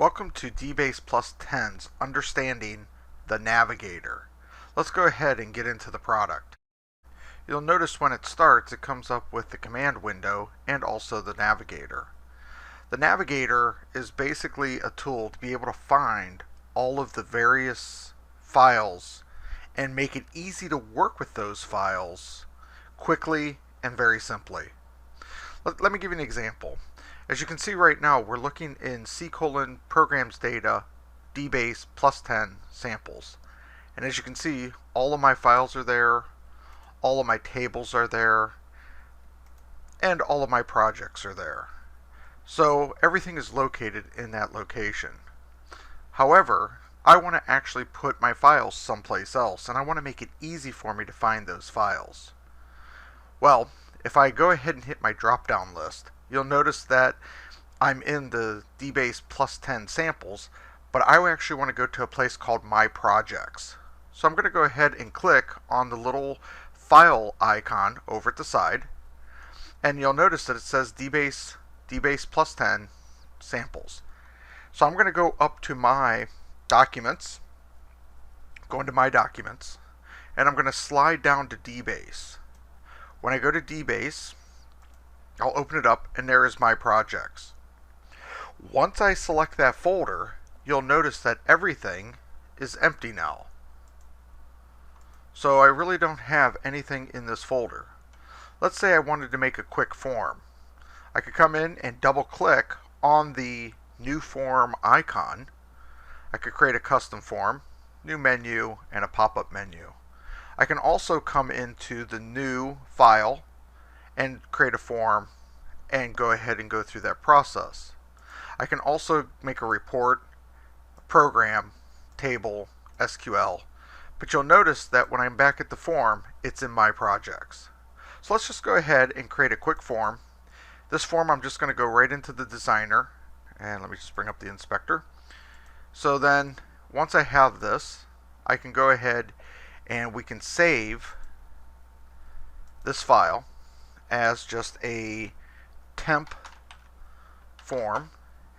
Welcome to dBASE Plus 10's Understanding the Navigator. Let's go ahead and get into the product. You'll notice when it starts it comes up with the command window and also the navigator. The navigator is basically a tool to be able to find all of the various files and make it easy to work with those files quickly and very simply. Let me give you an example. As you can see right now, we're looking in C:\programs data dBASE plus 10 samples. And as you can see, all of my files are there, all of my tables are there, and all of my projects are there. So everything is located in that location. However, I want to actually put my files someplace else, and I want to make it easy for me to find those files. Well, if I go ahead and hit my drop-down list, you'll notice that I'm in the dBASE plus 10 samples, but I actually want to go to a place called My Projects. So I'm going to go ahead and click on the little file icon over at the side, and you'll notice that it says dBASE plus 10 samples. So I'm going to go up to my documents, go into my documents, and I'm going to slide down to dBASE. When I go to dBASE, I'll open it up and there is my projects. Once I select that folder, you'll notice that everything is empty now. So I really don't have anything in this folder. Let's say I wanted to make a quick form. I could come in and double click on the new form icon. I could create a custom form, new menu, and a pop-up menu. I can also come into the new file and create a form and go ahead and go through that process. I can also make a report, a program, table, SQL, but you'll notice that when I'm back at the form, it's in my projects. So let's just go ahead and create a quick form. This form I'm just going to go right into the designer, and let me just bring up the inspector. So then once I have this, I can go ahead and we can save this file as just a temp form,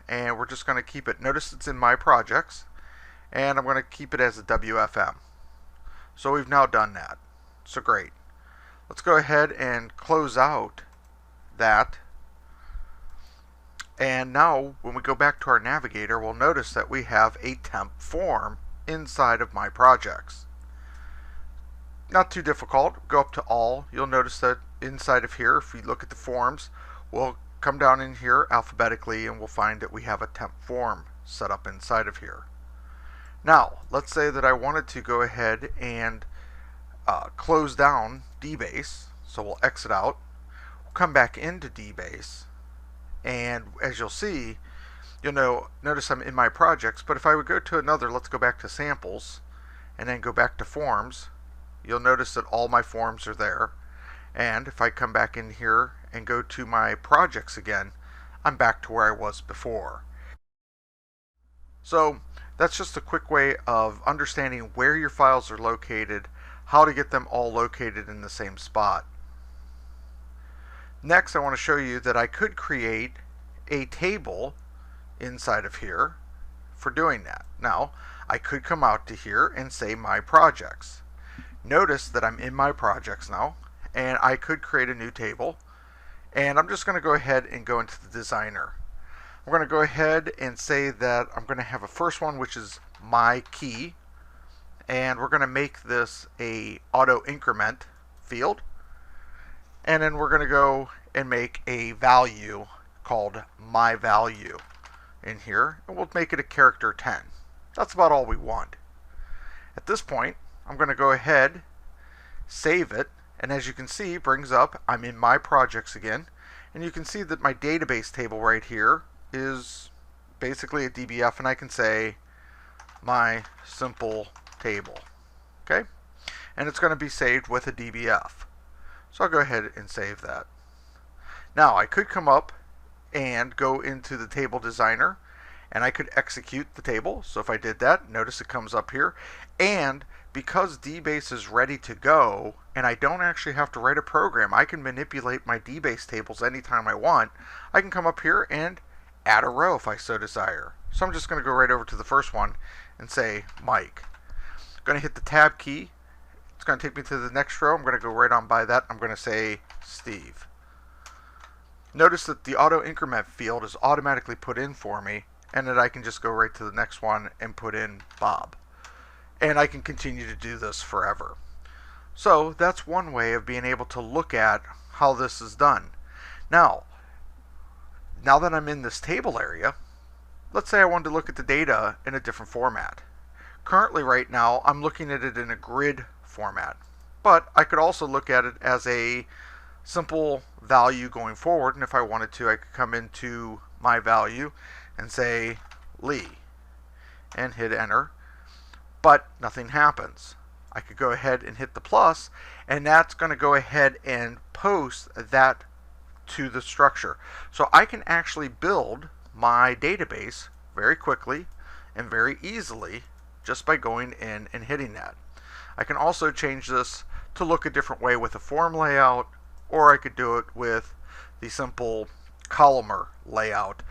and we're just going to keep it. Notice it's in my projects, and I'm going to keep it as a WFM. So we've now done that. So great. Let's go ahead and close out that. And now when we go back to our navigator, we'll notice that we have a temp form inside of my projects. Not too difficult. Go up to all. You'll notice that inside of here, if we look at the forms, we'll come down in here alphabetically and we'll find that we have a temp form set up inside of here. Now, let's say that I wanted to go ahead and close down dBASE. So we'll exit out. We'll come back into dBASE. And as you'll see, notice I'm in my projects, but if I would go to another, let's go back to samples and then go back to forms, you'll notice that all my forms are there. And if I come back in here and go to my projects again, I'm back to where I was before. So that's just a quick way of understanding where your files are located, how to get them all located in the same spot. Next, I want to show you that I could create a table inside of here for doing that. Now, I could come out to here and say My Projects. Notice that I'm in my projects now, and I could create a new table, and I'm just going to go ahead and go into the designer. I'm going to go ahead and say that I'm going to have a first one, which is my key, and we're going to make this a auto increment field, and then we're going to go and make a value called my value in here, and we'll make it a character 10. That's about all we want. At this point, I'm going to go ahead, save it, and as you can see, it brings up, I'm in my projects again, and you can see that my database table right here is basically a DBF, and I can say my simple table. Okay? And it's going to be saved with a DBF. So I'll go ahead and save that. Now I could come up and go into the table designer and I could execute the table. So if I did that, notice it comes up here, and because dBASE is ready to go and I don't actually have to write a program, I can manipulate my dBASE tables anytime I want. I can come up here and add a row if I so desire. So I'm just going to go right over to the first one and say Mike. I'm going to hit the tab key. It's going to take me to the next row. I'm going to go right on by that. I'm going to say Steve. Notice that the auto increment field is automatically put in for me, and that I can just go right to the next one and put in Bob. And I can continue to do this forever. So that's one way of being able to look at how this is done. Now that I'm in this table area, let's say I wanted to look at the data in a different format. Currently right now I'm looking at it in a grid format, but I could also look at it as a simple value going forward, and if I wanted to I could come into my value and say Lee and hit enter, but nothing happens. I could go ahead and hit the plus, and that's going to go ahead and post that to the structure. So I can actually build my database very quickly and very easily just by going in and hitting that. I can also change this to look a different way with a form layout, or I could do it with the simple columnar layout.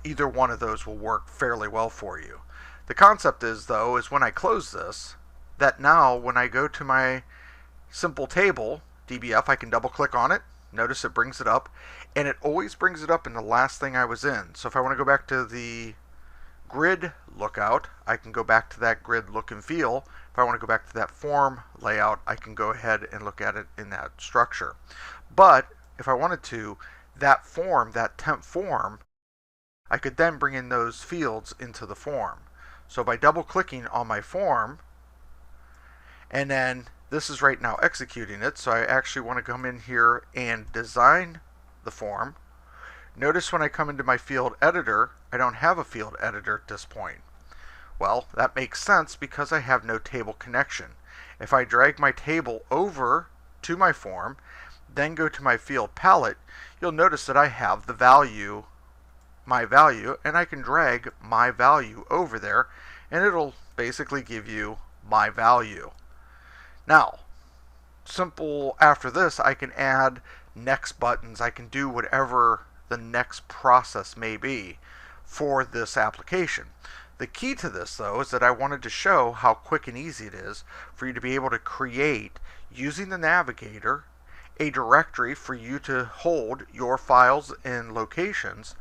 Either one of those will work fairly well for you. The concept is, though, is when I close this, that now when I go to my simple table, DBF, I can double click on it. Notice it brings it up, and it always brings it up in the last thing I was in. So if I want to go back to the grid lookout, I can go back to that grid look and feel. If I want to go back to that form layout, I can go ahead and look at it in that structure. But if I wanted to, that form, that temp form, I could then bring in those fields into the form. So by double clicking on my form, and then this is right now executing it, so I actually want to come in here and design the form. Notice when I come into my field editor, I don't have a field editor at this point. Well, that makes sense because I have no table connection. If I drag my table over to my form, then go to my field palette, you'll notice that I have the value, my value, and I can drag my value over there, and it'll basically give you my value. Now, simple after this, I can add next buttons. I can do whatever the next process may be for this application. The key to this, though, is that I wanted to show how quick and easy it is for you to be able to create, using the Navigator, a directory for you to hold your files and locations,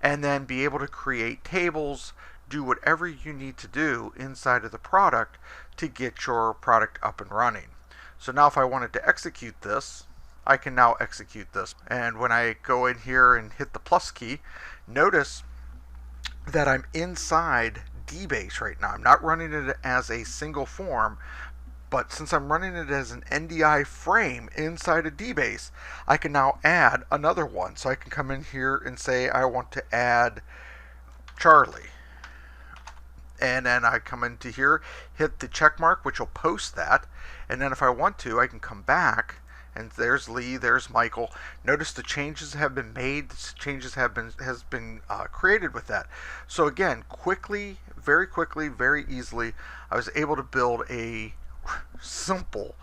and then be able to create tables, do whatever you need to do inside of the product to get your product up and running. So now if I wanted to execute this, I can now execute this. And when I go in here and hit the plus key, notice that I'm inside dBASE right now. I'm not running it as a single form, but since I'm running it as an NDI frame inside of dBASE, I can now add another one. So I can come in here and say I want to add Charlie. And then I come into here, hit the check mark, which will post that. And then if I want to, I can come back, and there's Lee, there's Michael. Notice the changes have been made. The changes has been created with that. So again, very quickly, very easily, I was able to build a simple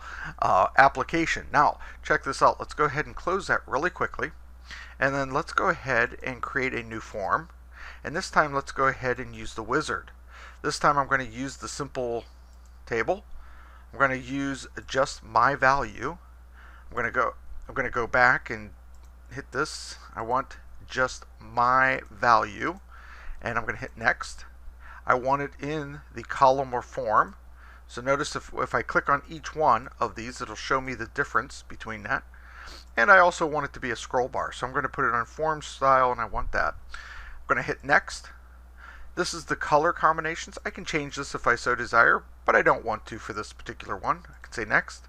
application. Now, check this out. Let's go ahead and close that really quickly. And then let's go ahead and create a new form. And this time, let's go ahead and use the wizard. This time I'm going to use the simple table. I'm going to use just my value. I'm going to go back and hit this. I want just my value, and I'm going to hit next. I want it in the column or form. So notice if I click on each one of these, it'll show me the difference between that. And I also want it to be a scroll bar. So I'm going to put it on form style, and I want that. I'm going to hit next. This is the color combinations. I can change this if I so desire, but I don't want to for this particular one. I can say next,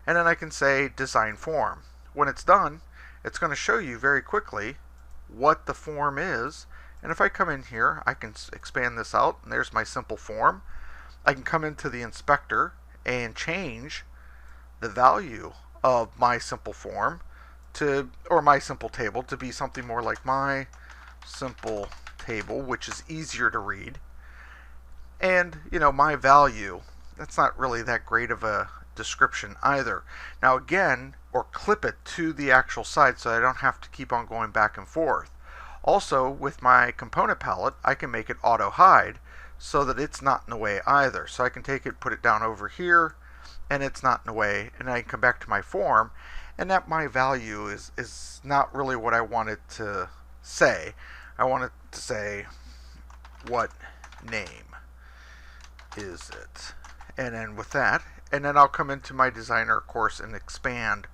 and then I can say design form. When it's done, it's going to show you very quickly what the form is, and if I come in here, I can expand this out, and there's my simple form. I can come into the inspector and change the value of my simple form to, or my simple table, to be something more like my simple table, which is easier to read. And my value, that's not really that great of a description either. Now again, or clip it to the actual side so I don't have to keep on going back and forth. Also, with my component palette, I can make it auto hide so that it's not in the way either. So I can take it, put it down over here, and it's not in the way, and I can come back to my form, and that my value is not really what I want it to say. I want it to say, what name is it? And then with that, and then I'll come into my designer, of course, and expand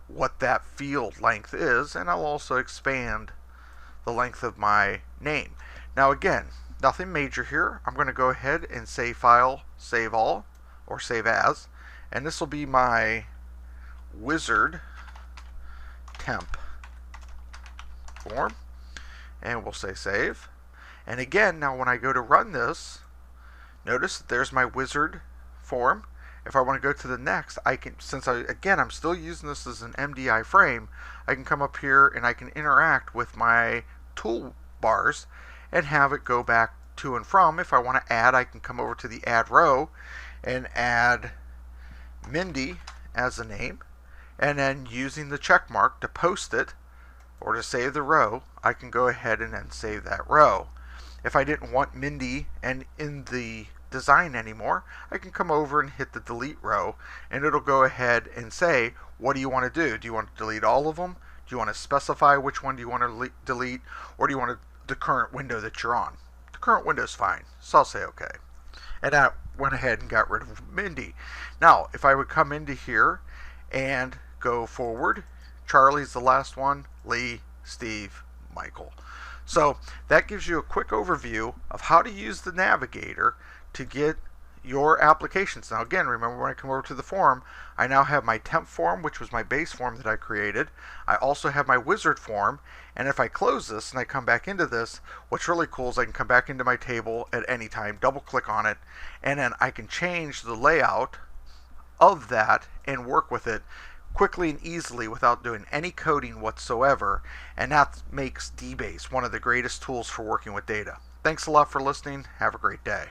what that field length is, and I'll also expand the length of my name. Now again, nothing major here. I'm going to go ahead and save file, save all, or save as, and this will be my wizard temp form, and we'll say save. And again, now when I go to run this, notice that there's my wizard form. If I want to go to the next, I can, since I'm still using this as an MDI frame, I can come up here and I can interact with my toolbars and have it go back to and from. If I want to add, I can come over to the add row and add Mindy as a name, and then using the check mark to post it or to save the row, I can go ahead and then save that row. If I didn't want Mindy and in the design anymore, I can come over and hit the delete row, and it'll go ahead and say, what do you want to do? Do you want to delete all of them? Do you want to specify which one do you want to delete, or do you want the current window that you're on? The current window is fine, so I'll say OK. And that went ahead and got rid of Mindy. Now, if I would come into here and go forward, Charlie's the last one, Lee, Steve, Michael. So that gives you a quick overview of how to use the Navigator to get your applications. Now again, remember when I come over to the form, I now have my temp form, which was my base form that I created. I also have my wizard form, and if I close this and I come back into this, what's really cool is I can come back into my table at any time, double click on it, and then I can change the layout of that and work with it quickly and easily without doing any coding whatsoever, and that makes dBASE one of the greatest tools for working with data. Thanks a lot for listening. Have a great day.